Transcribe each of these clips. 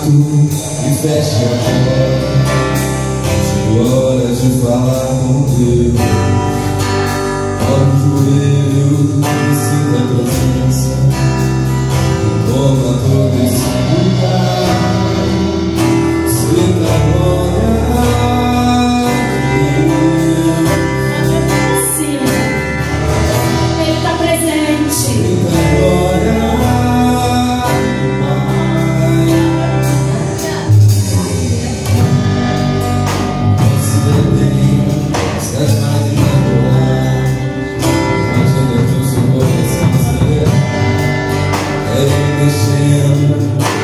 quarto e feche a porta. Chegou a hora de falar com Deus. Dobra o joelho e sinta a presença. Toma todo esse lugar. Sinta a glória de Deus. Sim, Ele está presente. Sinta a glória. Descendo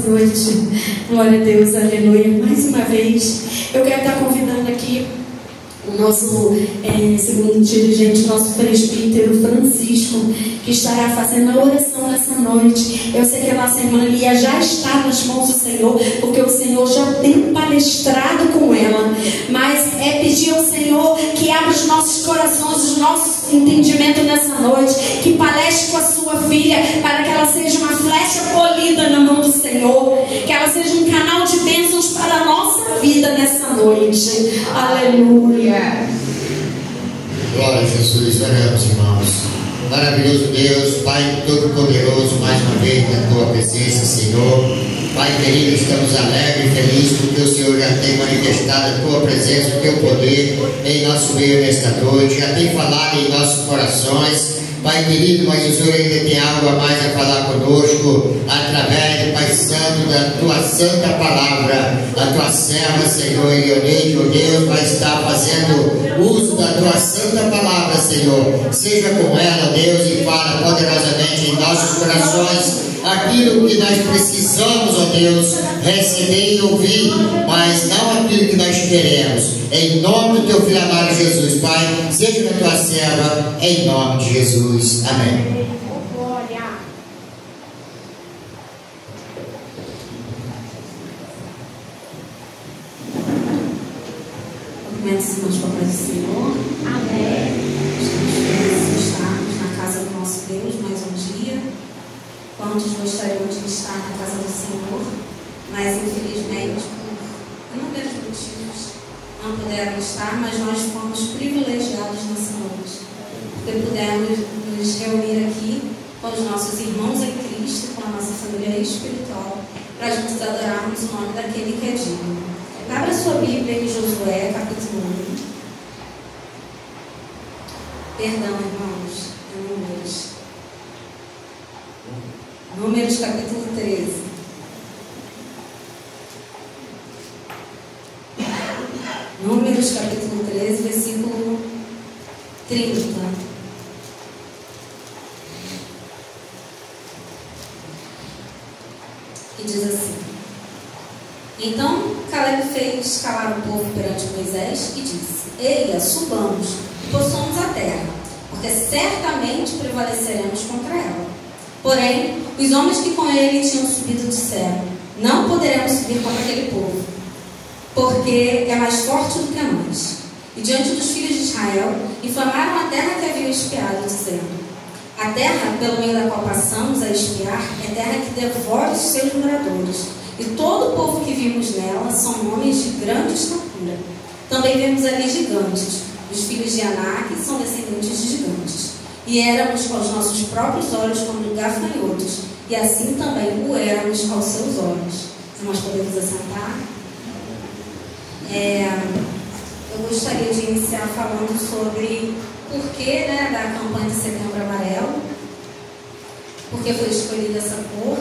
noite. Glória a Deus, aleluia. Mais uma vez, eu quero estar convidando aqui o nosso segundo dirigente, nosso presbítero Francisco, que estará fazendo a oração nessa noite. Eu sei que a nossa irmã Lia já está nas mãos do Senhor, porque o Senhor já tem palestrado com ela. Mas é pedir ao Senhor que abra os nossos corações, os nossos entendimentos nessa noite, que palestre com a sua filha, para que ela seja uma flecha polida na mão do Senhor, que ela seja um canal de bênçãos para a nossa vida nessa noite. Aleluia. Glória a Jesus, oramos, irmãos. Maravilhoso Deus, Pai Todo-Poderoso, mais uma vez na Tua presença, Senhor. Pai querido, estamos alegres e felizes porque o Senhor já tem manifestado a Tua presença, o Teu poder em nosso meio nesta noite, já tem falado em nossos corações. Pai querido, mas o Senhor ainda tem algo a mais a falar conosco, através, Pai Santo, da Tua Santa Palavra. A Tua serva, Senhor, Elioneide, oh Deus, vai estar fazendo uso da Tua Santa Palavra, Senhor. Seja com ela, Deus, e fala poderosamente em nossos corações aquilo que nós precisamos, ó Deus, receber e ouvir, mas não aquilo que nós queremos. Em nome do Teu Filho amado Jesus, Pai, seja na Tua serva, em nome de Jesus. Amém. Cumprimento os irmãos com a paz do Senhor. Amém. Estamos felizes de estarmos na casa do nosso Deus mais um dia. Quantos gostariam de estar na casa do Senhor, mas infelizmente por inúmeros motivos não puderam estar, mas nós fomos privilegiados nessa noite, porque pudemos nos reunir aqui com os nossos irmãos em Cristo, com a nossa família espiritual, para juntos adorarmos o nome daquele que é digno. Abra sua Bíblia em Josué, capítulo 1. Perdão, irmãos, Números capítulo 13. Números capítulo 13, versículo 30. E diz assim: Então Caleb fez calar o povo perante Moisés e disse: Eia, subamos e possuamos a terra, porque certamente prevaleceremos contra ela. Porém, os homens que com ele tinham subido disseram: Não poderemos subir contra aquele povo, porque é mais forte do que nós. E diante dos filhos de Israel, inflamaram a terra que haviam espiado, dizendo: A terra, pelo meio da qual passamos a espiar, é terra que devora os seus moradores. E todo o povo que vimos nela são homens de grande estatura. Também vemos ali gigantes. Os filhos de Anak são descendentes de gigantes. E éramos com os nossos próprios olhos como gafanhotos, e assim também o éramos aos seus olhos. Nós podemos assentar? Eu gostaria de iniciar falando sobre o porquê, da campanha de Setembro Amarelo, porque foi escolhida essa cor.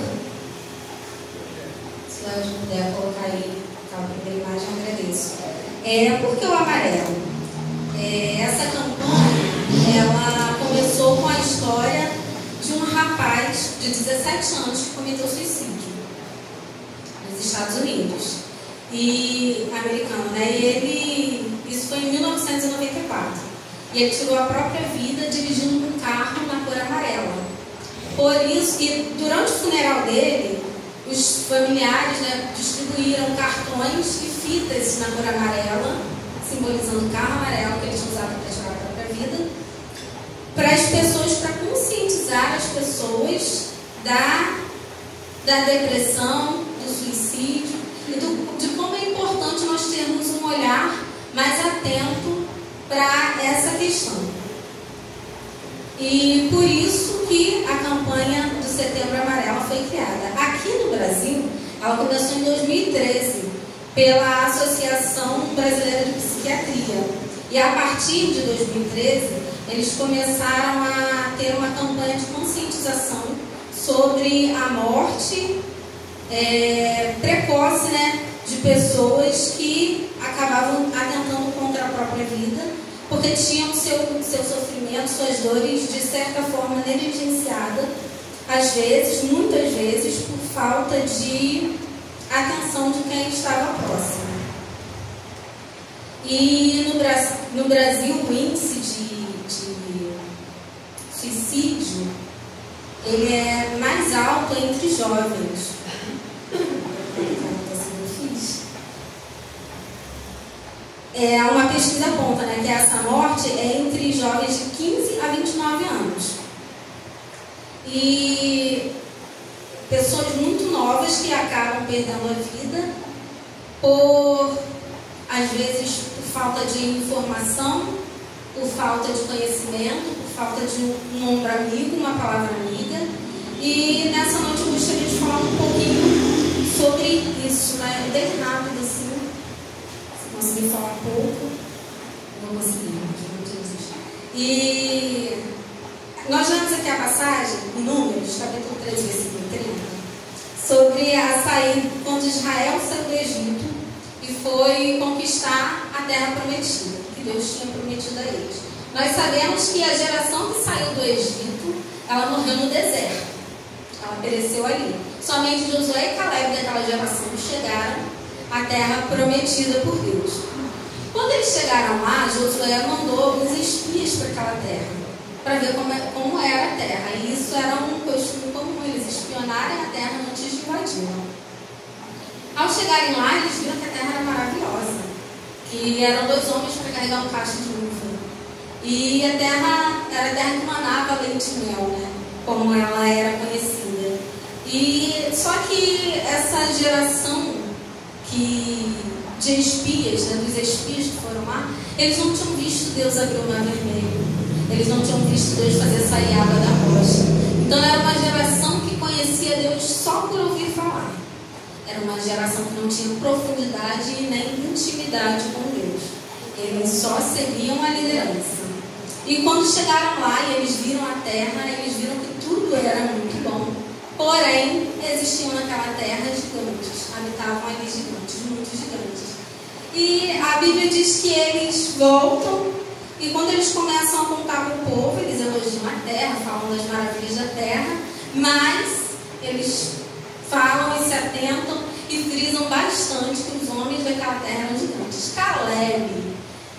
Se a gente puder colocar aí a primeira imagem, eu agradeço. Por que o amarelo? Essa campanha, ela começou com a história de um rapaz de 17 anos que cometeu suicídio nos Estados Unidos, e americano, isso foi em 1994, e ele tirou a própria vida dirigindo um carro na cor amarela. Por isso, e durante o funeral dele, os familiares distribuíram cartões e fitas na cor amarela, simbolizando o carro amarelo que ele tinha usado para tirar a própria vida, para as pessoas, para conscientizar as pessoas da depressão, do suicídio e de como é importante nós termos um olhar mais atento para essa questão. E por isso que a campanha do Setembro Amarelo foi criada. Aqui no Brasil, ela começou em 2013 pela Associação Brasileira de Psiquiatria. E a partir de 2013, eles começaram a ter uma campanha de conscientização sobre a morte precoce, de pessoas que acabavam atentando contra a própria vida, porque tinham seu sofrimento, suas dores, de certa forma negligenciada às vezes, muitas vezes, por falta de atenção de quem estava próximo. E no Brasil, o índice de suicídio ele é mais alto entre jovens. Uma pesquisa aponta, né, que essa morte é entre jovens de 15 a 29 anos. E pessoas muito novas que acabam perdendo a vida por, às vezes, por falta de informação, por falta de conhecimento, por falta de um ombro amigo, uma palavra amiga. E nessa noite eu gostaria de falar um pouquinho sobre isso, né? Bem rápido, assim. Se conseguir falar pouco, vou conseguir. E nós lemos aqui a passagem, em Números, capítulo 13, versículo 30, sobre a saída, quando Israel saiu do Egito e foi conquistar a terra prometida, que Deus tinha prometido a eles. Nós sabemos que a geração que saiu do Egito, ela morreu no deserto. Ela pereceu ali. Somente Josué e Caleb daquela geração chegaram à terra prometida por Deus. Quando eles chegaram lá, Josué mandou alguns espias para aquela terra, para ver como era a terra. E isso era um costume comum, eles espionarem a terra antes de invadi-la. Ao chegarem lá, eles viram que a terra era maravilhosa, que eram 2 homens para carregar um cacho de uva. E a terra era a terra que manava leite e mel, né? Como ela era conhecida. E só que essa geração de espias, né, dos espias que foram lá, eles não tinham visto Deus abrir o mar vermelho. Eles não tinham visto Deus fazer sair água da rocha. Então era uma geração que conhecia Deus só por ouvir falar. Era uma geração que não tinha profundidade e nem intimidade com Deus. Eles só seguiam a liderança. E quando chegaram lá e eles viram a terra, eles viram que tudo era muito bom. Porém, existiam naquela terra gigantes. Habitavam ali gigantes, muitos gigantes. E a Bíblia diz que eles voltam e quando eles começam a contar para o povo, eles elogiam a terra, falam das maravilhas da terra, mas eles falam e se atentam e frisam bastante que os homens daquela terra eram gigantes. Caleb,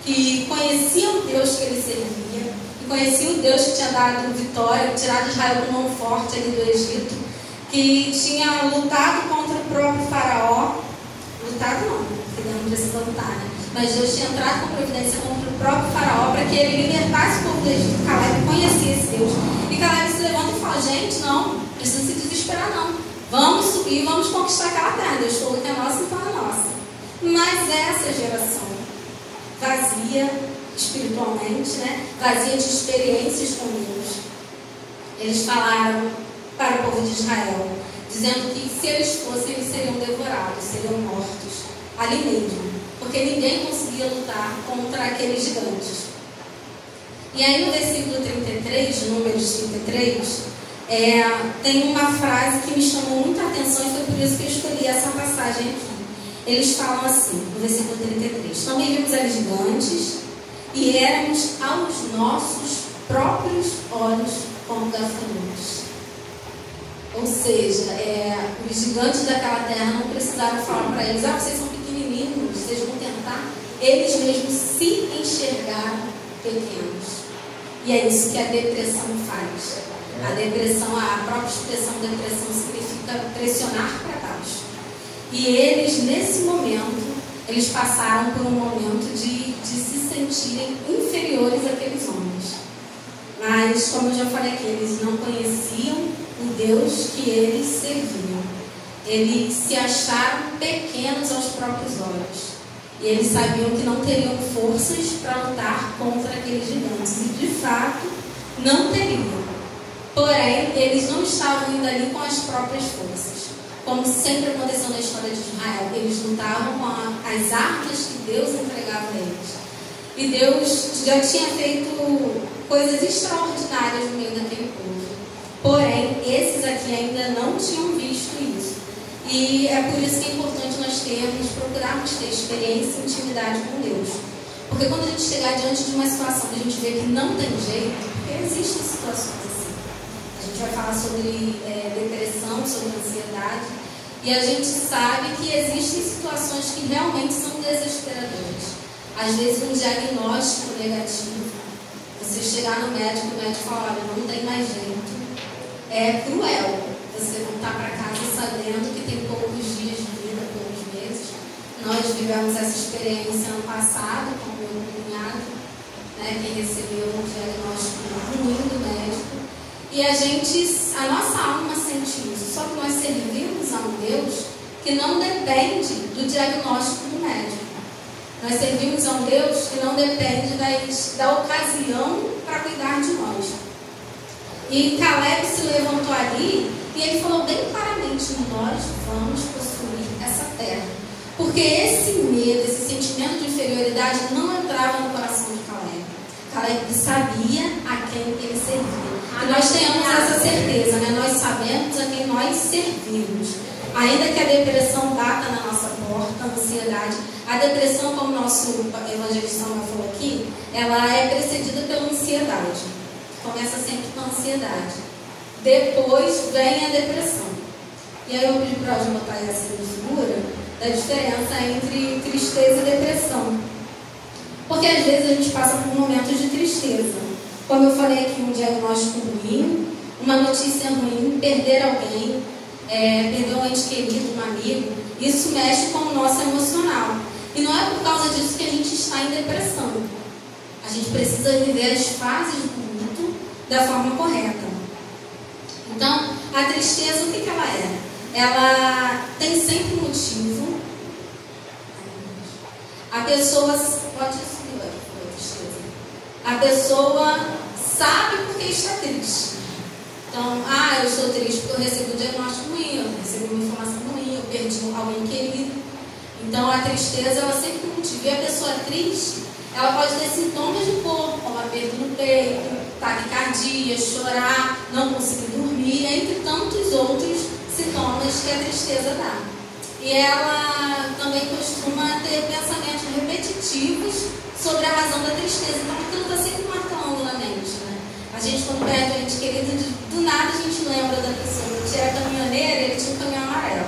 que conhecia o Deus que ele servia, que conhecia o Deus que tinha dado vitória, tirado Israel com mão forte ali do Egito, que tinha lutado contra o próprio faraó, lutado não, porque não precisa lutar, né? Mas Deus tinha entrado com providência contra o próprio faraó para que ele libertasse o povo do Egito. Caleb conhecia esse Deus. E Caleb se levanta e fala, gente, não precisa se desesperar não. Vamos subir, vamos conquistar aquela terra. Deus falou que é nossa, então é nossa. Mas essa geração, vazia espiritualmente, né? Vazia de experiências com Deus, eles falaram para o povo de Israel, dizendo que se eles fossem, eles seriam devorados, seriam mortos, ali mesmo, porque ninguém conseguia lutar contra aqueles gigantes. E aí no versículo 33, Números 33, tem uma frase que me chamou muita atenção e foi por isso que eu escolhi essa passagem aqui. Eles falam assim, no versículo 33, também vimos ali gigantes e éramos aos nossos próprios olhos como gafanhotos. Ou seja, os gigantes daquela terra não precisaram falar para eles, vocês são pequenininhos, vocês vão tentar. Eles mesmos se enxergaram pequenos. E é isso que a depressão faz. A depressão, a própria expressão depressão significa pressionar para baixo. E eles, nesse momento, eles passaram por um momento de se sentirem inferiores àqueles homens. Mas, como eu já falei aqui, eles não conheciam o Deus que eles serviam. Eles se acharam pequenos aos próprios olhos. E eles sabiam que não teriam forças para lutar contra aqueles gigantes. E, de fato, não teriam. Porém, eles não estavam indo ali com as próprias forças. Como sempre aconteceu na história de Israel, eles lutavam com as armas que Deus entregava a eles. E Deus já tinha feito coisas extraordinárias no meio daquele povo. Porém, esses aqui ainda não tinham visto isso. E é por isso que é importante nós procurarmos ter experiência e intimidade com Deus. Porque quando a gente chegar diante de uma situação que a gente vê que não tem jeito, porque existem situações assim. A gente vai falar sobre depressão, sobre ansiedade. E a gente sabe que existem situações que realmente são desesperadoras. Às vezes um diagnóstico negativo, você chegar no médico, o médico fala, olha, não tem mais jeito. É cruel você voltar para casa sabendo que tem poucos dias de vida, poucos meses. Nós vivemos essa experiência ano passado com o meu cunhado, né, que recebeu um diagnóstico ruim do médico. E a nossa alma sente isso. Só que nós servimos a um Deus que não depende do diagnóstico do médico. Nós servimos a um Deus que não depende da ocasião para cuidar de nós. E Caleb se levantou ali e ele falou bem claramente, nós vamos possuir essa terra. Porque esse medo, esse sentimento de inferioridade não entrava no coração de Caleb. Caleb sabia a quem ele servia. E nós tenhamos essa certeza, né? Nós sabemos a quem nós servimos. Ainda que a depressão bata na nossa porta, a ansiedade, a depressão, como o nosso evangelista falou aqui, ela é precedida pela ansiedade. Começa sempre com a ansiedade. Depois vem a depressão. E aí eu pedi para o botar essa figura da diferença entre tristeza e depressão. Porque às vezes a gente passa por momentos de tristeza. Como eu falei aqui, um diagnóstico ruim, uma notícia ruim, perder alguém, perder um ente querido, um amigo, isso mexe com o nosso emocional. E não é por causa disso que a gente está em depressão. A gente precisa viver as fases do luto da forma correta. Então, a tristeza, o que ela é? Ela tem sempre um motivo. A pessoa pode subir a tristeza. A pessoa sabe por que está triste. Então, eu estou triste porque eu recebi um diagnóstico ruim, eu recebi uma informação ruim, eu perdi alguém querido. Então, a tristeza, ela sempre tem um motivo. E a pessoa triste, ela pode ter sintomas do corpo, como aperto no peito, taquicardia, chorar, não conseguir dormir, entre tantos outros sintomas que a tristeza dá. E ela também costuma ter pensamentos repetitivos sobre a razão da tristeza. Então, aquilo está sempre marcando na mente, né? A gente, quando perde a gente querida, do nada a gente lembra da pessoa. Eu tinha caminhoneiro, ele tinha um caminhão amarelo.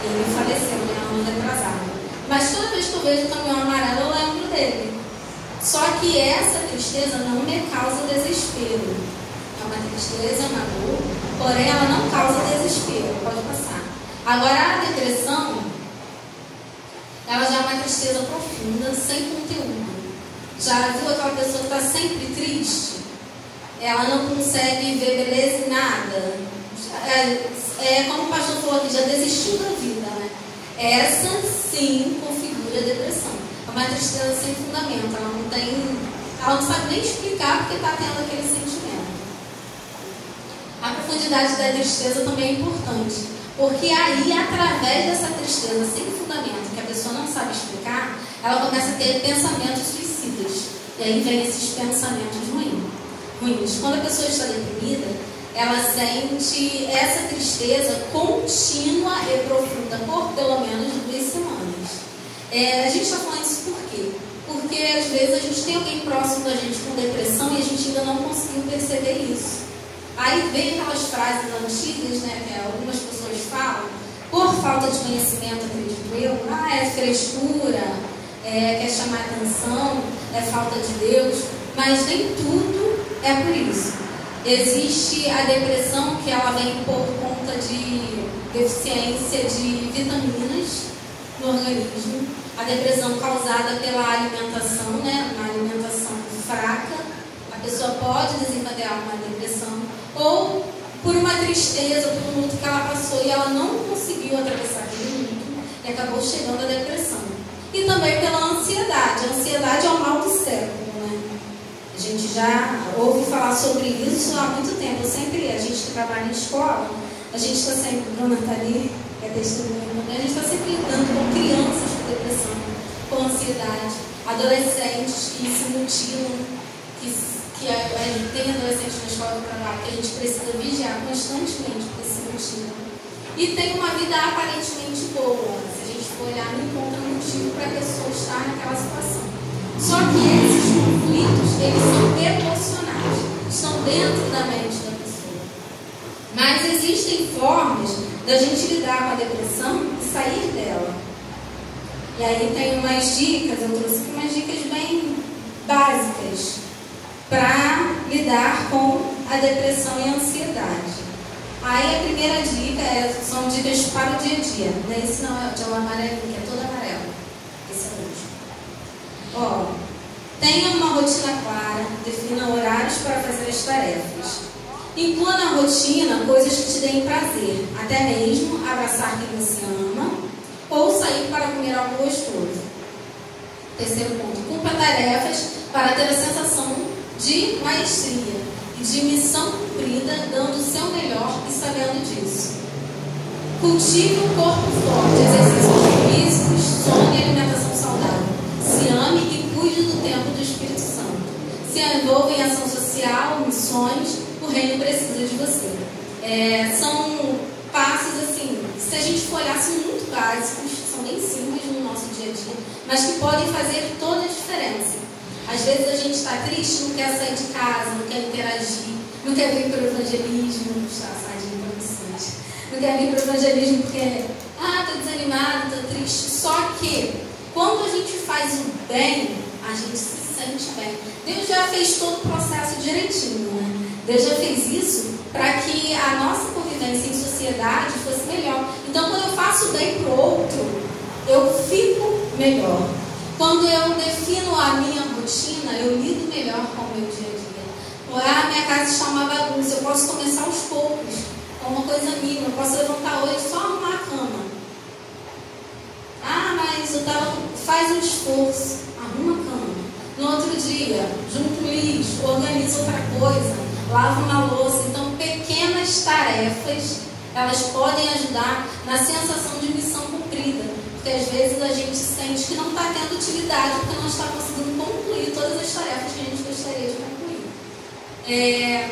Ele faleceu, né? Ano retrasado. Mas toda vez que eu vejo o caminhão amarelo, eu lembro dele. Só que essa tristeza não me causa desespero. É uma tristeza, uma dor, porém ela não causa desespero. Pode passar. Agora, a depressão, ela já é uma tristeza profunda, sem conteúdo. Já viu aquela pessoa que está sempre triste? Ela não consegue ver beleza em nada. Como o pastor falou aqui, já desistiu da vida, né? Essa, sim, configura a depressão. É uma tristeza sem fundamento. Ela não sabe nem explicar porque está tendo aquele sentimento. A profundidade da tristeza também é importante. Porque aí, através dessa tristeza sem fundamento, que a pessoa não sabe explicar, ela começa a ter pensamentos suicidas. E aí vem esses pensamentos ruins. Quando a pessoa está deprimida, ela sente essa tristeza contínua e profunda por pelo menos 2 semanas. A gente está falando isso por quê? Porque às vezes a gente tem alguém próximo da gente com depressão e a gente ainda não conseguiu perceber isso. Aí vem aquelas frases antigas, né, que algumas pessoas falam, por falta de conhecimento, acredito eu, é frescura, quer chamar atenção, é falta de Deus, mas nem tudo é por isso. Existe a depressão, que ela vem por conta de deficiência de vitaminas no organismo, a depressão causada pela alimentação, né, uma alimentação fraca, a pessoa pode desencadear uma depressão, ou por uma tristeza, por um luto que ela passou e ela não conseguiu atravessar aquele luto e acabou chegando à depressão. E também pela ansiedade. A ansiedade é o mal do século, né? A gente já ouve falar sobre isso há muito tempo. A gente que trabalha em escola, a gente está sempre, Bruna está ali, é testemunha, a gente está sempre lidando com crianças com depressão, com ansiedade, adolescentes que se mutilam, que tem adolescentes na escola do trabalho, que a gente precisa vigiar constantemente por esse motivo. E tem uma vida aparentemente boa. Se a gente for olhar, não encontra motivo para a pessoa estar naquela situação. Só que esses conflitos, eles são emocionais, estão dentro da mente da pessoa. Mas existem formas da gente lidar com a depressão e sair dela. E aí tem umas dicas, eu trouxe aqui umas dicas bem básicas para lidar com a depressão e a ansiedade. Aí a primeira dica são dicas para o dia a dia. Esse não é o amarelinho, que é todo amarelo. Esse é o último. Tenha uma rotina clara, defina horários para fazer as tarefas. Inclua na rotina coisas que te deem prazer, até mesmo abraçar quem você ama ou sair para comer algo gostoso. Terceiro ponto, cumpra tarefas para ter a sensação de maestria e de missão cumprida, dando o seu melhor e sabendo disso. Cultive um corpo forte, exercícios físicos, sono e alimentação saudável. Se ame e cuide do tempo do Espírito Santo. Se envolva em ação social, missões, o reino precisa de você. São passos assim, se a gente for olhar, são muito básicos, são bem simples no nosso dia a dia, mas que podem fazer toda a diferença. Às vezes a gente está triste, não quer sair de casa, não quer interagir, não quer vir para o evangelismo, não quer vir para o evangelismo porque estou desanimado, estou triste. Só que quando a gente faz o bem, a gente se sente bem. Deus já fez todo o processo direitinho, né? Deus já fez isso para que a nossa convivência em sociedade fosse melhor. Então, quando eu faço bem para o outro, eu fico melhor. Quando eu defino a minha rotina, eu lido melhor com o meu dia a dia. Minha casa está uma bagunça, eu posso começar aos poucos, com uma coisa mínima. Eu posso levantar hoje só arrumar a cama. Mas faz um esforço, arruma a cama. No outro dia, junta o lixo, organiza outra coisa, lava uma louça. Então, pequenas tarefas, elas podem ajudar na sensação de missão cumprida. Porque às vezes a gente sente que não está tendo utilidade, porque não está conseguindo concluir todas as tarefas que a gente gostaria de concluir.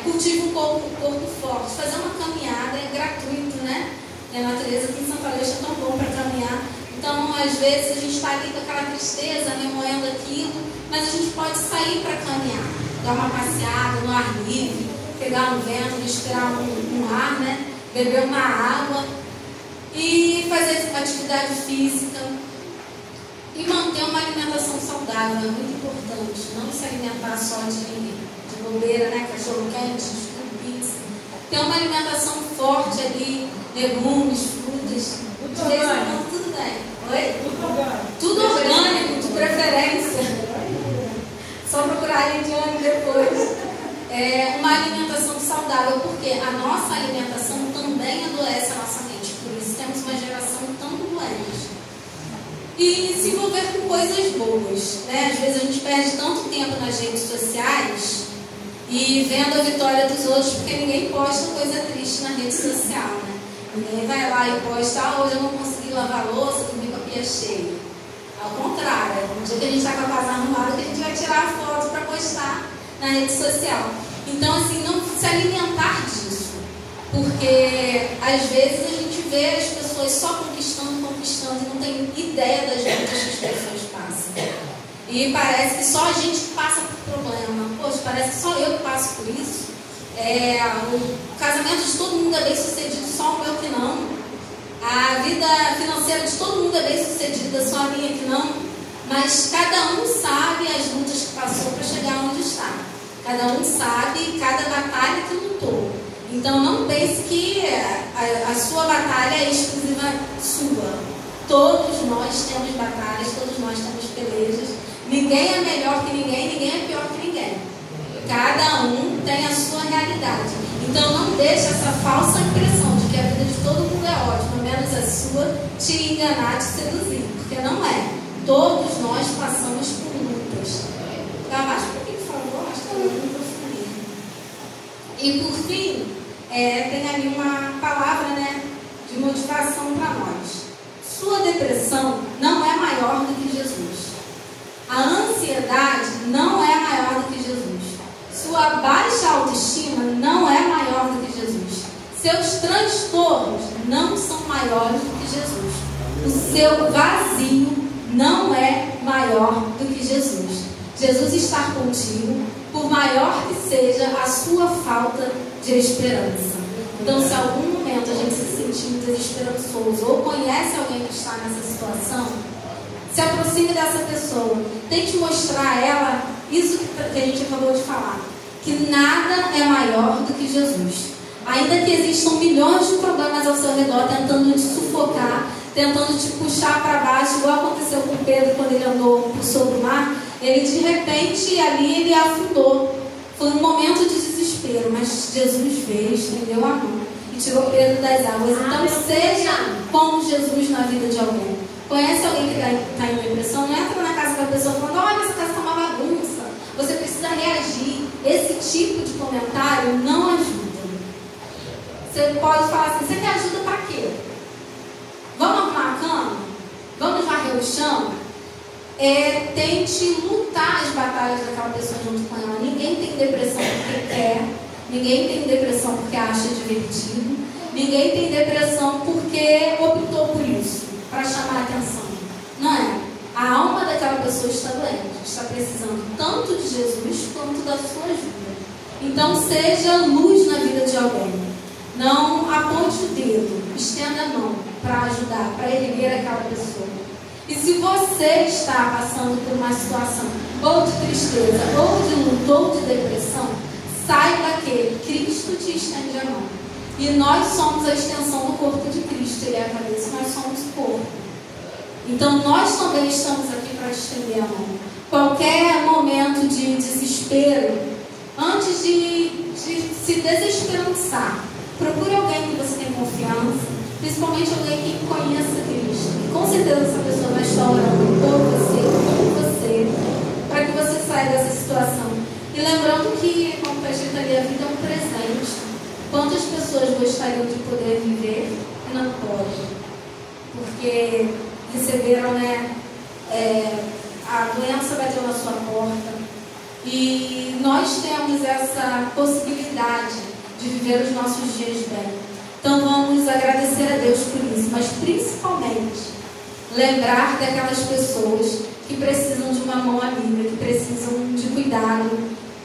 Cultive um corpo forte. Fazer uma caminhada é gratuito, né? A natureza aqui em Santa Lúcia é tão bom para caminhar. Então, às vezes, a gente está ali com aquela tristeza, remoendo aquilo, mas a gente pode sair para caminhar, dar uma passeada no ar livre, pegar um vento, respirar um ar, né? Beber uma água e fazer atividade física e manter uma alimentação saudável, é muito importante. Não se alimentar só de bobeira, né? Cachorro quente, pizza. Ter uma alimentação forte ali, legumes, frutas. Tudo bem. Oi? Tudo orgânico, de preferência. Só procurar a Lidiane depois. Uma alimentação saudável, porque a nossa alimentação também adoece a nossa mente. Por isso temos uma geração tão doente. E se envolver com coisas boas, né? Às vezes a gente perde tanto tempo nas redes sociais e vendo a vitória dos outros, porque ninguém posta coisa triste na rede social, né? Ninguém vai lá e posta, hoje eu não consegui lavar a louça, dormi com a pia cheia. Ao contrário, no dia que a gente está com a casa arrumada, que a gente vai tirar a foto para postar na rede social. Então, assim, não se alimentar disso. Porque, às vezes, a gente vê as pessoas só conquistando e não tem ideia das lutas que as pessoas passam. E parece que só a gente passa por problema. Poxa, parece que só eu que passo por isso. O casamento de todo mundo é bem sucedido, só o meu que não. A vida financeira de todo mundo é bem sucedida, só a minha que não. Mas cada um sabe as lutas que passou para chegar onde está. Cada um sabe cada batalha que lutou. Então não pense que a sua batalha é exclusiva sua. Todos nós temos batalhas, todos nós temos pelejas. Ninguém é melhor que ninguém, ninguém é pior que ninguém. Cada um tem a sua realidade. Então não deixe essa falsa impressão de que a vida de todo mundo é ótima, menos a sua, te enganar, te seduzir. Porque não é. Todos nós passamos por lutas. Tá, mas por que falou? Acho que eu não profundei. E por fim, tem ali uma palavra, né, de motivação para nós. Sua depressão não é maior do que Jesus. A ansiedade não é maior do que Jesus. Sua baixa autoestima não é maior do que Jesus. Seus transtornos não são maiores do que Jesus. O seu vazio não é maior do que Jesus. Jesus está contigo, por maior que seja a sua falta de esperança. Então, se em algum momento a gente se sentir desesperançoso ou conhece alguém que está nessa situação, se aproxime dessa pessoa. Tente mostrar a ela isso que a gente acabou de falar, que nada é maior do que Jesus. Ainda que existam milhões de problemas ao seu redor tentando te sufocar, tentando te puxar para baixo, igual aconteceu com Pedro quando ele andou sobre o mar, ele de repente ali ele afundou. Foi um momento de desespero, mas Jesus veio, estendeu a mão e tirou Pedro das águas. Então seja como Jesus na vida de alguém. Conhece alguém que está em depressão? Não entra na casa da pessoa falando: olha, essa casa está uma bagunça, você precisa reagir. Esse tipo de comentário não ajuda. Você pode falar assim: você quer ajuda para quê? Vamos arrumar a cama? Vamos varrer o chão? Tente lutar as batalhas daquela pessoa junto com ela. Ninguém tem depressão porque quer, ninguém tem depressão porque acha divertido, ninguém tem depressão porque optou por isso, para chamar a atenção. Não é? A alma daquela pessoa está doente, está precisando tanto de Jesus quanto da sua ajuda. Então seja luz na vida de alguém. Não aponte o dedo, estenda a mão para ajudar, para erguer aquela pessoa. E se você está passando por uma situação ou de tristeza, ou de luto, ou de depressão, saiba que Cristo te estende a mão. E nós somos a extensão do corpo de Cristo. Ele é a cabeça, nós somos o corpo. Então nós também estamos aqui para estender a mão. Qualquer momento de desespero, antes de se desesperançar, procure alguém que você tem confiança, principalmente alguém que conheça Cristo. E com certeza essa pessoa vai estar orando por você, com você, para que você saia dessa situação. E lembrando que, como está escrito ali, a vida é um presente. Quantas pessoas gostariam de poder viver e não podem? Porque receberam, a doença bateu na sua porta. E nós temos essa possibilidade de viver os nossos dias bem. Então vamos agradecer a Deus por isso, mas principalmente lembrar daquelas pessoas que precisam de uma mão amiga, que precisam de cuidado,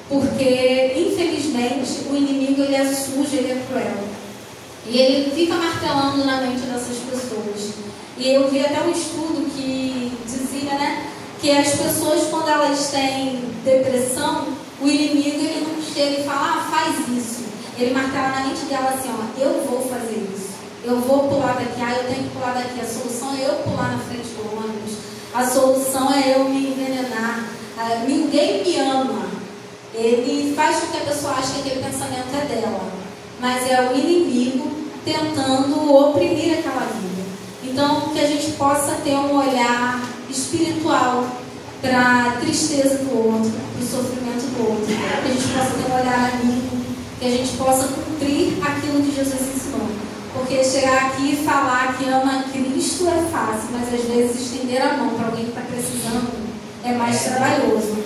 porque infelizmente o inimigo ele é sujo, ele é cruel. E ele fica martelando na mente dessas pessoas. E eu vi até um estudo que dizia, que as pessoas, quando elas têm depressão, o inimigo ele não chega e fala: faz isso. Ele martela na mente dela assim: eu vou fazer isso, eu vou pular daqui, eu tenho que pular daqui, a solução é eu pular na frente do ônibus, a solução é eu me envenenar, ninguém me ama. Ele faz com que a pessoa ache que aquele pensamento é dela, mas é o inimigo tentando oprimir aquela vida. Então que a gente possa ter um olhar espiritual para a tristeza do outro, para o sofrimento do outro, que a gente possa ter um olhar amigo, que a gente possa cumprir aquilo que Jesus ensinou. Porque chegar aqui e falar que ama Cristo é fácil, mas às vezes estender a mão para alguém que está precisando é mais trabalhoso.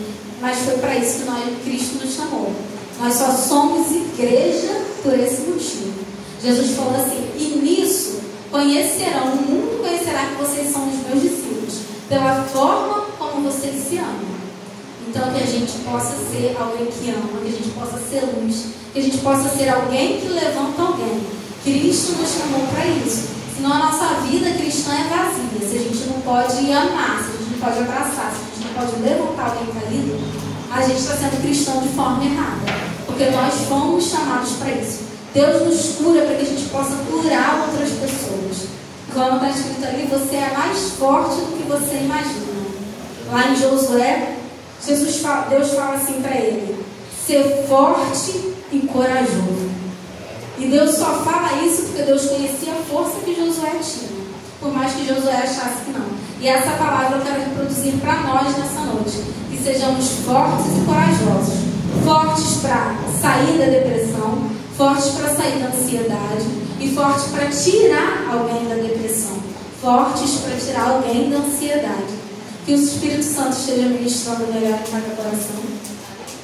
Mas foi para isso que Cristo nos chamou. Nós só somos igreja por esse motivo. Jesus falou assim: e nisso conhecerão, o mundo conhecerá que vocês são os meus discípulos, pela forma como vocês se amam. Então que a gente possa ser alguém que ama, que a gente possa ser luz, que a gente possa ser alguém que levanta alguém. Cristo nos chamou para isso. Senão a nossa vida cristã é vazia. Se a gente não pode amar, se a gente não pode abraçar, se a gente não pode levantar alguém caído, a gente está sendo cristão de forma errada. Porque nós fomos chamados para isso. Deus nos cura para que a gente possa curar outras pessoas. Como está escrito ali, você é mais forte do que você imagina. Lá em Josué, Deus fala assim para ele: ser forte e corajoso. E Deus só fala isso porque Deus conhecia a força que Josué tinha, por mais que Josué achasse que não. E essa palavra eu quero reproduzir para nós nessa noite: que sejamos fortes e corajosos. Fortes para sair da depressão, fortes para sair da ansiedade e fortes para tirar alguém da depressão, fortes para tirar alguém da ansiedade. Que o Espírito Santo esteja ministrando melhor em cada coração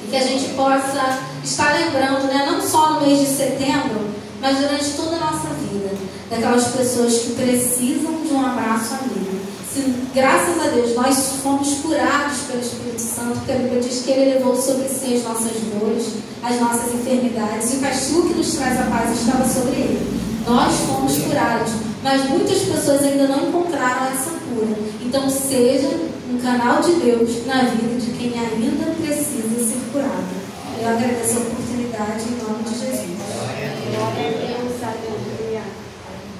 e que a gente possa estar lembrando, não só no mês de setembro, mas durante toda a nossa vida, daquelas pessoas que precisam de um abraço amigo. Graças a Deus, nós fomos curados pelo Espírito Santo, porque a Bíblia diz que Ele levou sobre si as nossas dores, as nossas enfermidades, e o castigo que nos traz a paz estava sobre Ele. Nós fomos curados, mas muitas pessoas ainda não encontraram essa cura. Então, seja um canal de Deus na vida de quem ainda precisa ser curado. Eu agradeço a oportunidade em nome de Jesus. Glória a Deus, aleluia.